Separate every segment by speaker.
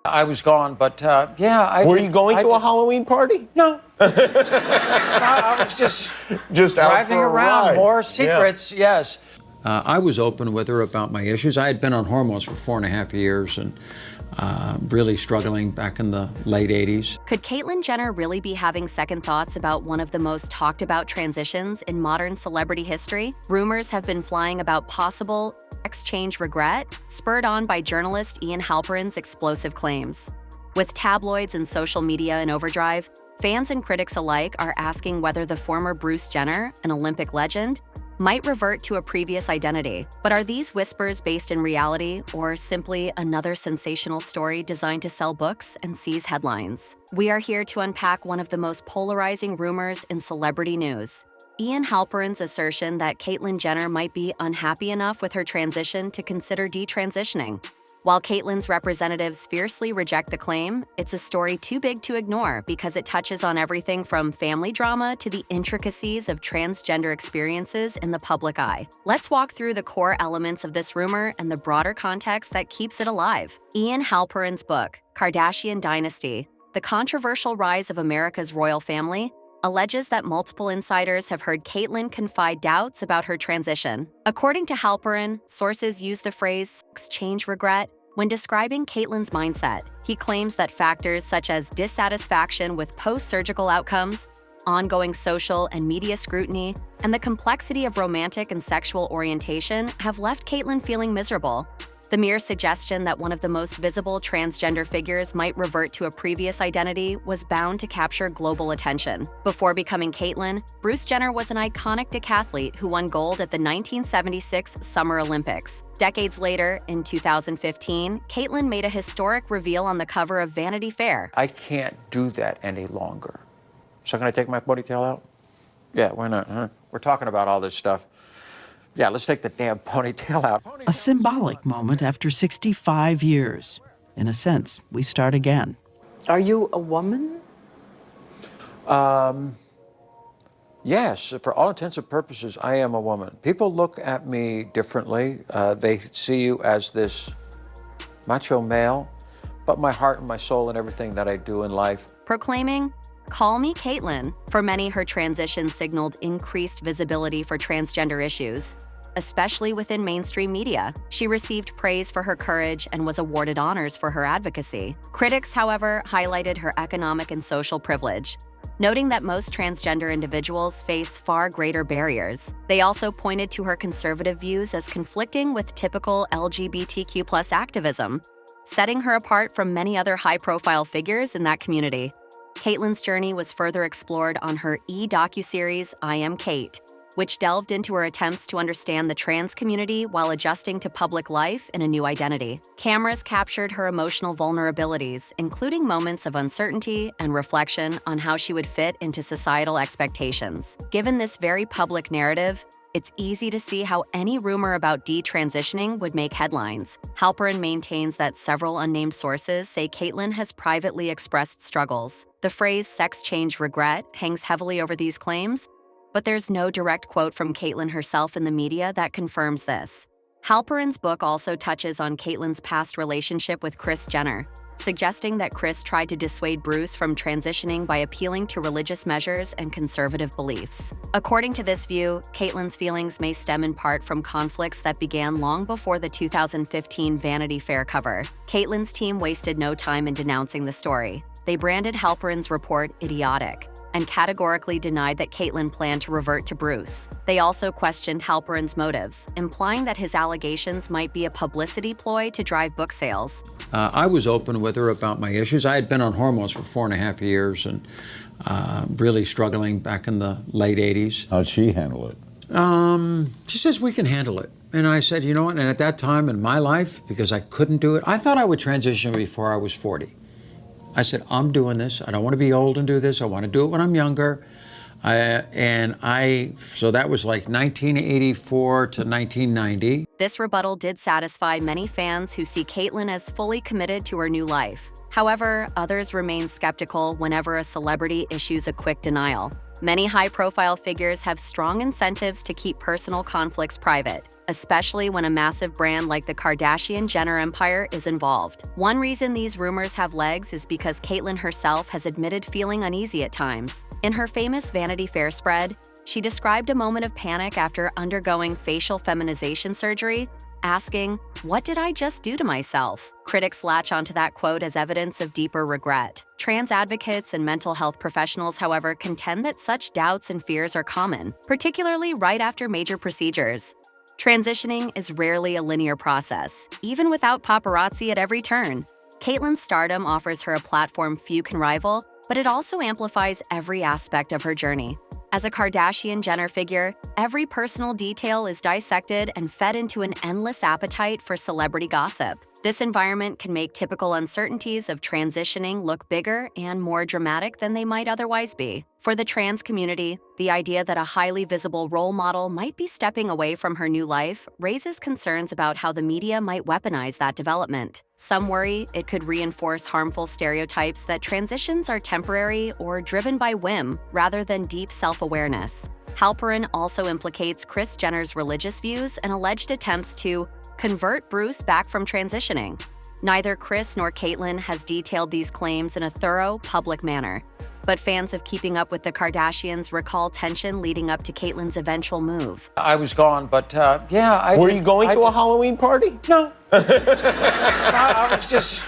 Speaker 1: I was gone, but yeah.
Speaker 2: Were you going to a Halloween party?
Speaker 1: No. I was just driving around. More secrets, yes.
Speaker 3: I was open with her about my issues. I had been on hormones for 4.5 years and really struggling back in the late 80s.
Speaker 4: Could Caitlyn Jenner really be having second thoughts about one of the most talked about transitions in modern celebrity history? Rumors have been flying about possible sex change regret, spurred on by journalist Ian Halperin's explosive claims. With tabloids and social media in overdrive, fans and critics alike are asking whether the former Bruce Jenner, an Olympic legend, might revert to a previous identity. But are these whispers based in reality or simply another sensational story designed to sell books and seize headlines? We are here to unpack one of the most polarizing rumors in celebrity news. Ian Halperin's assertion that Caitlyn Jenner might be unhappy enough with her transition to consider detransitioning. While Caitlyn's representatives fiercely reject the claim, it's a story too big to ignore because it touches on everything from family drama to the intricacies of transgender experiences in the public eye. Let's walk through the core elements of this rumor and the broader context that keeps it alive. Ian Halperin's book, Kardashian Dynasty: The Controversial Rise of America's Royal Family, alleges that multiple insiders have heard Caitlyn confide doubts about her transition. According to Halperin, sources use the phrase sex change regret when describing Caitlyn's mindset. He claims that factors such as dissatisfaction with post-surgical outcomes, ongoing social and media scrutiny, and the complexity of romantic and sexual orientation have left Caitlyn feeling miserable. The mere suggestion that one of the most visible transgender figures might revert to a previous identity was bound to capture global attention. Before becoming Caitlyn, Bruce Jenner was an iconic decathlete who won gold at the 1976 Summer Olympics. Decades later, in 2015, Caitlyn made a historic reveal on the cover of Vanity Fair.
Speaker 1: I can't do that any longer. So can I take my ponytail out? Yeah, why not, huh? We're talking about all this stuff. Yeah, let's take the damn ponytail out.
Speaker 5: A symbolic moment after 65 years. In a sense, we start again.
Speaker 6: Are you a woman?
Speaker 1: Yes, for all intents and purposes, I am a woman. People look at me differently. They see you as this macho male, but my heart and my soul and everything that I do in life.
Speaker 4: Proclaiming, "Call me Caitlyn." For many, her transition signaled increased visibility for transgender issues, especially within mainstream media. She received praise for her courage and was awarded honors for her advocacy. Critics, however, highlighted her economic and social privilege, noting that most transgender individuals face far greater barriers. They also pointed to her conservative views as conflicting with typical LGBTQ+ activism, setting her apart from many other high-profile figures in that community. Caitlyn's journey was further explored on her docuseries I Am Kate, which delved into her attempts to understand the trans community while adjusting to public life in a new identity. Cameras captured her emotional vulnerabilities, including moments of uncertainty and reflection on how she would fit into societal expectations. Given this very public narrative, it's easy to see how any rumor about detransitioning would make headlines. Halperin maintains that several unnamed sources say Caitlyn has privately expressed struggles. The phrase sex change regret hangs heavily over these claims, but there's no direct quote from Caitlyn herself in the media that confirms this. Halperin's book also touches on Caitlyn's past relationship with Kris Jenner, suggesting that Kris tried to dissuade Bruce from transitioning by appealing to religious measures and conservative beliefs. According to this view, Caitlyn's feelings may stem in part from conflicts that began long before the 2015 Vanity Fair cover. Caitlyn's team wasted no time in denouncing the story. They branded Halperin's report idiotic and categorically denied that Caitlyn planned to revert to Bruce. They also questioned Halperin's motives, implying that his allegations might be a publicity ploy to drive book sales.
Speaker 3: I was open with her about my issues. I had been on hormones for 4.5 years and really struggling back in the late 80s.
Speaker 7: How'd she handle it?
Speaker 3: She says, we can handle it. And I said, you know what, and at that time in my life, because I couldn't do it, I thought I would transition before I was 40. I said, I'm doing this. I don't want to be old and do this. I want to do it when I'm younger. So that was like 1984 to 1990.
Speaker 4: This rebuttal did satisfy many fans who see Caitlyn as fully committed to her new life. However, others remain skeptical whenever a celebrity issues a quick denial. Many high-profile figures have strong incentives to keep personal conflicts private, especially when a massive brand like the Kardashian Jenner empire is involved. One reason these rumors have legs is because Caitlyn herself has admitted feeling uneasy at times. In her famous Vanity Fair spread, she described a moment of panic after undergoing facial feminization surgery, asking, "What did I just do to myself?" Critics latch onto that quote as evidence of deeper regret. Trans advocates and mental health professionals, however, contend that such doubts and fears are common, particularly right after major procedures. Transitioning is rarely a linear process, even without paparazzi at every turn. Caitlyn's stardom offers her a platform few can rival, but it also amplifies every aspect of her journey. As a Kardashian Jenner figure, every personal detail is dissected and fed into an endless appetite for celebrity gossip. This environment can make typical uncertainties of transitioning look bigger and more dramatic than they might otherwise be. For the trans community, the idea that a highly visible role model might be stepping away from her new life raises concerns about how the media might weaponize that development. Some worry it could reinforce harmful stereotypes that transitions are temporary or driven by whim rather than deep self-awareness. Halperin also implicates Kris Jenner's religious views and alleged attempts to convert Bruce back from transitioning. Neither Kris nor Caitlyn has detailed these claims in a thorough, public manner. But fans of Keeping Up with the Kardashians recall tension leading up to Caitlyn's eventual move.
Speaker 1: I was gone, but
Speaker 2: Were you going to a Halloween party?
Speaker 1: No. I was just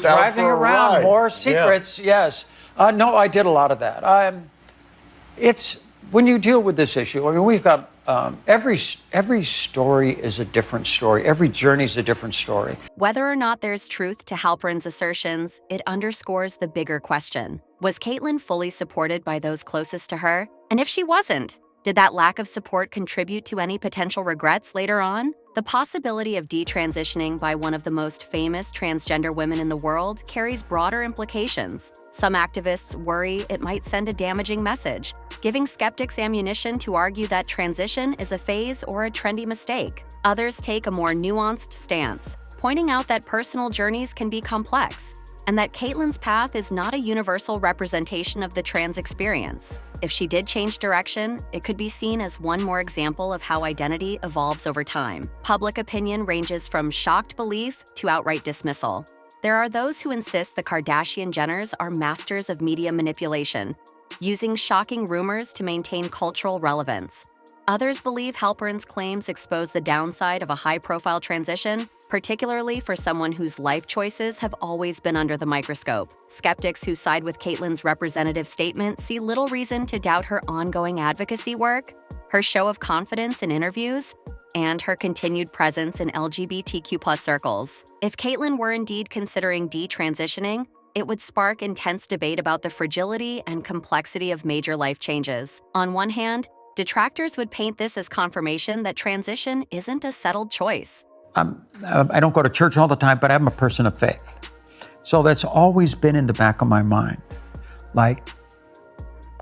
Speaker 2: out
Speaker 1: driving
Speaker 2: for a
Speaker 1: around.
Speaker 2: ride.
Speaker 1: More secrets, yes. No, I did a lot of that. It's when you deal with this issue, I mean, we've got every story is a different story. Every journey is a different story.
Speaker 4: Whether or not there's truth to Halperin's assertions, it underscores the bigger question. Was Caitlyn fully supported by those closest to her? And if she wasn't, did that lack of support contribute to any potential regrets later on? The possibility of detransitioning by one of the most famous transgender women in the world carries broader implications. Some activists worry it might send a damaging message, giving skeptics ammunition to argue that transition is a phase or a trendy mistake. Others take a more nuanced stance, pointing out that personal journeys can be complex, and that Caitlyn's path is not a universal representation of the trans experience. If she did change direction, it could be seen as one more example of how identity evolves over time. Public opinion ranges from shocked belief to outright dismissal. There are those who insist the Kardashian Jenners are masters of media manipulation, using shocking rumors to maintain cultural relevance. Others believe Halperin's claims expose the downside of a high-profile transition, particularly for someone whose life choices have always been under the microscope. Skeptics who side with Caitlyn's representative statement see little reason to doubt her ongoing advocacy work, her show of confidence in interviews, and her continued presence in LGBTQ+ circles. If Caitlyn were indeed considering detransitioning, it would spark intense debate about the fragility and complexity of major life changes. On one hand, detractors would paint this as confirmation that transition isn't a settled choice.
Speaker 3: I don't go to church all the time, but I'm a person of faith. So that's always been in the back of my mind. Like,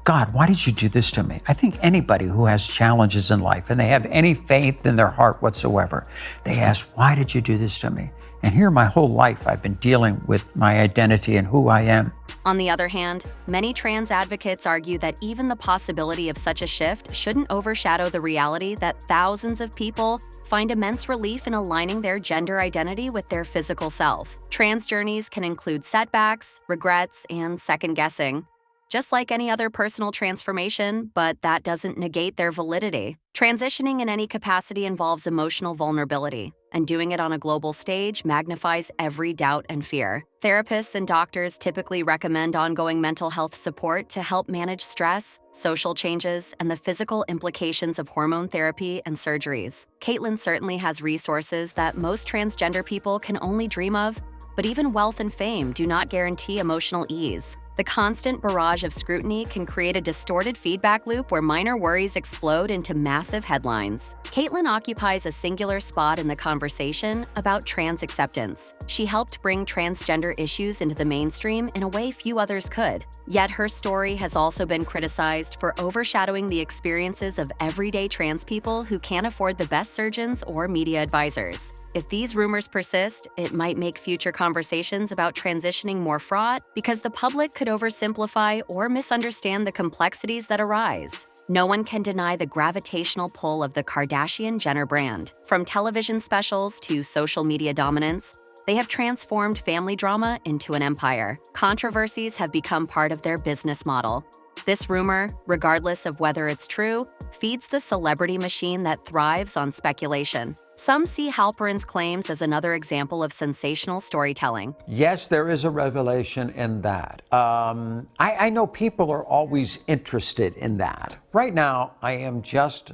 Speaker 3: God, why did you do this to me? I think anybody who has challenges in life and they have any faith in their heart whatsoever, they ask, why did you do this to me? And here my whole life I've been dealing with my identity and who I am.
Speaker 4: On the other hand, many trans advocates argue that even the possibility of such a shift shouldn't overshadow the reality that thousands of people find immense relief in aligning their gender identity with their physical self. Trans journeys can include setbacks, regrets, and second-guessing, just like any other personal transformation, but that doesn't negate their validity. Transitioning in any capacity involves emotional vulnerability, and doing it on a global stage magnifies every doubt and fear. Therapists and doctors typically recommend ongoing mental health support to help manage stress, social changes, and the physical implications of hormone therapy and surgeries. Caitlyn certainly has resources that most transgender people can only dream of, but even wealth and fame do not guarantee emotional ease. The constant barrage of scrutiny can create a distorted feedback loop where minor worries explode into massive headlines. Caitlyn occupies a singular spot in the conversation about trans acceptance. She helped bring transgender issues into the mainstream in a way few others could. Yet her story has also been criticized for overshadowing the experiences of everyday trans people who can't afford the best surgeons or media advisors. If these rumors persist, it might make future conversations about transitioning more fraught because the public could oversimplify or misunderstand the complexities that arise. No one can deny the gravitational pull of the Kardashian Jenner brand. From television specials to social media dominance, they have transformed family drama into an empire. Controversies have become part of their business model. This rumor, regardless of whether it's true, feeds the celebrity machine that thrives on speculation. Some see Halperin's claims as another example of sensational storytelling.
Speaker 3: Yes, there is a revelation in that. I know people are always interested in that. Right now, I am just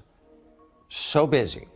Speaker 3: so busy,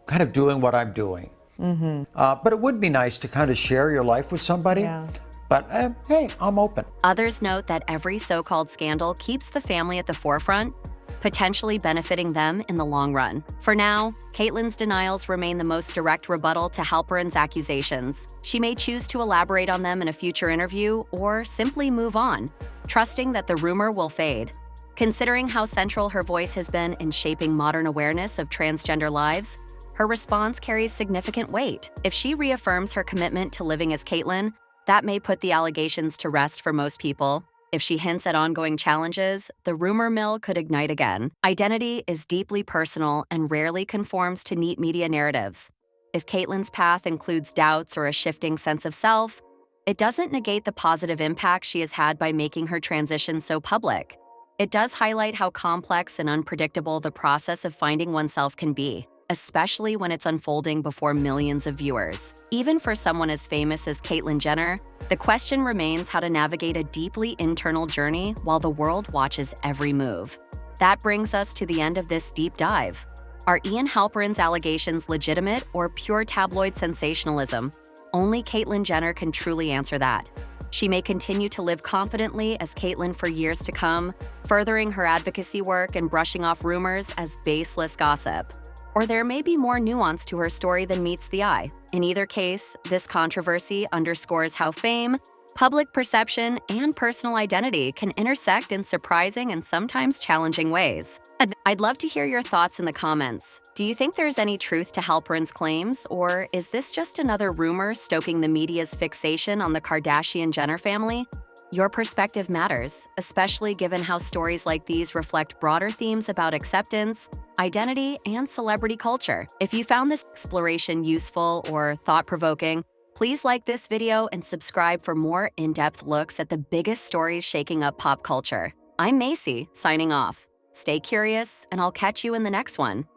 Speaker 3: kind of doing what I'm doing. But it would be nice to kind of share your life with somebody.
Speaker 6: Yeah.
Speaker 3: But hey, I'm open.
Speaker 4: Others note that every so-called scandal keeps the family at the forefront, potentially benefiting them in the long run. For now, Caitlyn's denials remain the most direct rebuttal to Halperin's accusations. She may choose to elaborate on them in a future interview or simply move on, trusting that the rumor will fade. Considering how central her voice has been in shaping modern awareness of transgender lives, her response carries significant weight. If she reaffirms her commitment to living as Caitlyn, that may put the allegations to rest for most people. If she hints at ongoing challenges, the rumor mill could ignite again. Identity is deeply personal and rarely conforms to neat media narratives. If Caitlyn's path includes doubts or a shifting sense of self, it doesn't negate the positive impact she has had by making her transition so public. It does highlight how complex and unpredictable the process of finding oneself can be, especially when it's unfolding before millions of viewers. Even for someone as famous as Caitlyn Jenner, the question remains how to navigate a deeply internal journey while the world watches every move. That brings us to the end of this deep dive. Are Ian Halperin's allegations legitimate or pure tabloid sensationalism? Only Caitlyn Jenner can truly answer that. She may continue to live confidently as Caitlyn for years to come, furthering her advocacy work and brushing off rumors as baseless gossip. Or there may be more nuance to her story than meets the eye. In either case, this controversy underscores how fame, public perception, and personal identity can intersect in surprising and sometimes challenging ways. I'd love to hear your thoughts in the comments. Do you think there's any truth to Halperin's claims, or is this just another rumor stoking the media's fixation on the Kardashian-Jenner family? Your perspective matters, especially given how stories like these reflect broader themes about acceptance, identity, and celebrity culture. If you found this exploration useful or thought-provoking, please like this video and subscribe for more in-depth looks at the biggest stories shaking up pop culture. I'm Macy, signing off. Stay curious, and I'll catch you in the next one.